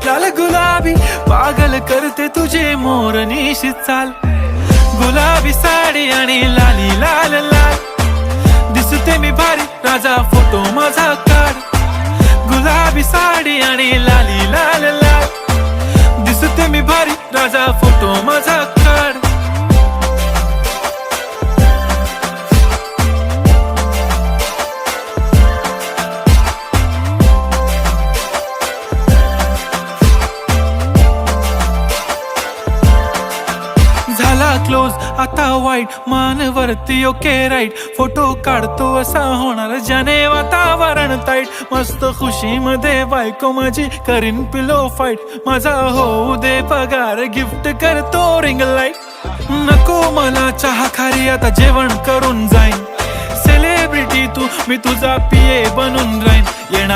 लाल गुलाबी पागल करते तुझे मोरनीशी चाल. गुलाबी साडी आणि लाली लाल लाल दिसते मी भारी राजा फोटो माझा काढ. गुलाबी साडी आणि लाली लाल लाल दिसते मी भारी राजा फोटो माझा काढ. झाला क्लोज आता वाईट मानवरती ओके राईट. फोटो काढतो असा होणार ज्याने वातावरण ताईट. मस्त खुशी मध्ये बायको माझी करीन पिलो फाईट. माझा होऊ दे पगार गिफ्ट करतो रिंग लाईट. नको मला चहा खारी आता जेवण करून जाईन. सेलिब्रिटी तू मी तुझा पिये बनून राहीन.